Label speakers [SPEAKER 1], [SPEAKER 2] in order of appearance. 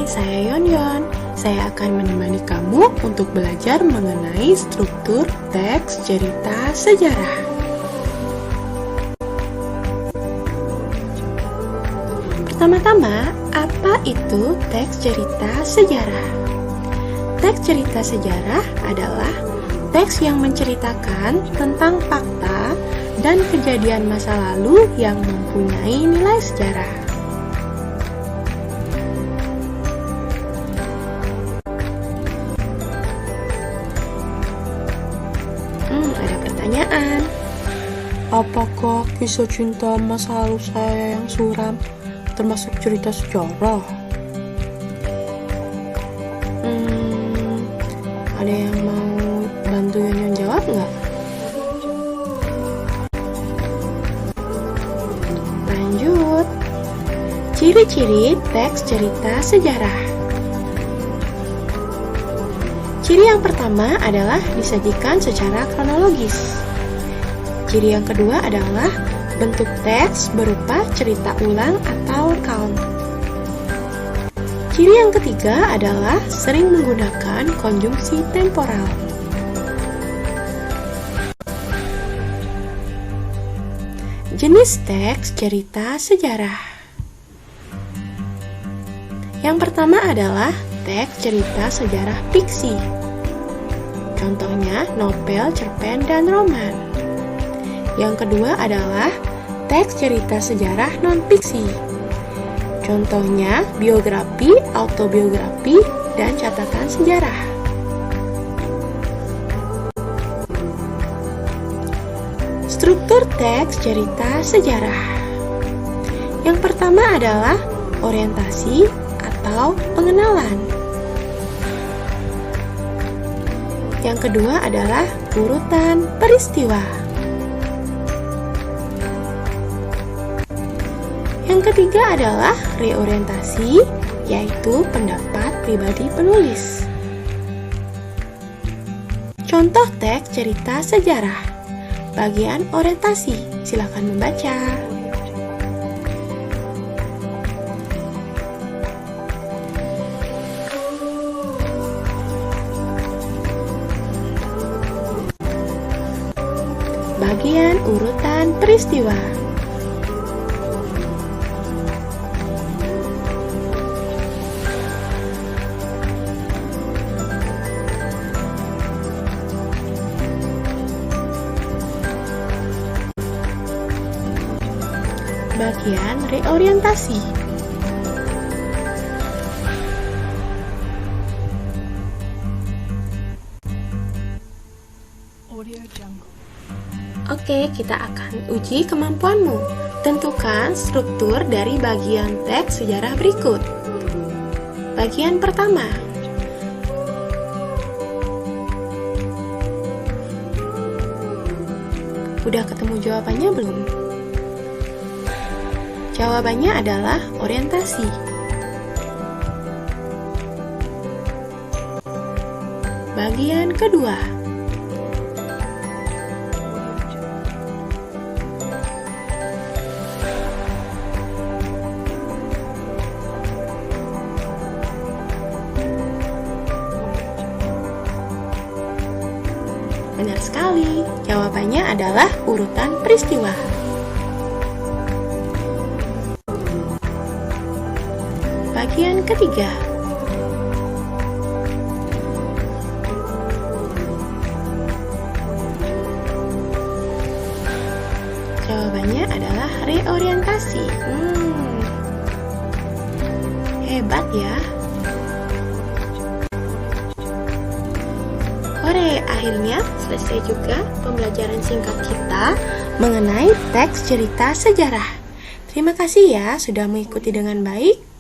[SPEAKER 1] saya Yon. Saya akan menemani kamu untuk belajar mengenai struktur teks cerita sejarah. Pertama-tama, apa itu teks cerita sejarah? Teks cerita sejarah adalah teks yang menceritakan tentang fakta dan kejadian masa lalu yang mempunyai nilai sejarah. Ada pertanyaan.
[SPEAKER 2] Apakah kisah cinta masa lalu saya yang suram termasuk cerita sejarah?
[SPEAKER 1] Ada yang mau bantu Yon jawab nggak? Lanjut. Ciri-ciri teks cerita sejarah. Ciri yang pertama adalah disajikan secara kronologis. Ciri yang kedua adalah bentuk teks berupa cerita ulang atau recount. Ciri yang ketiga adalah sering menggunakan konjungsi temporal. Jenis teks cerita sejarah. Yang pertama adalah teks cerita sejarah fiksi. Contohnya novel, cerpen, dan roman. Yang kedua adalah teks cerita sejarah non-fiksi. Contohnya biografi, autobiografi, dan catatan sejarah. Struktur teks cerita sejarah. Yang pertama adalah orientasi atau pengenalan. Yang kedua adalah urutan peristiwa. Yang ketiga adalah reorientasi, yaitu pendapat pribadi penulis. Contoh teks cerita sejarah. Bagian orientasi, silakan membaca. Bagian urutan peristiwa. Bagian reorientasi. Oke, kita akan uji kemampuanmu. Tentukan struktur dari bagian teks sejarah berikut. Bagian pertama. Udah ketemu jawabannya belum? Jawabannya adalah orientasi. Bagian kedua. Benar sekali, jawabannya adalah urutan peristiwa. Bagian ketiga. Jawabannya adalah reorientasi. Hebat ya. Hore, akhirnya selesai juga pembelajaran singkat kita mengenai teks cerita sejarah. Terima kasih ya sudah mengikuti dengan baik.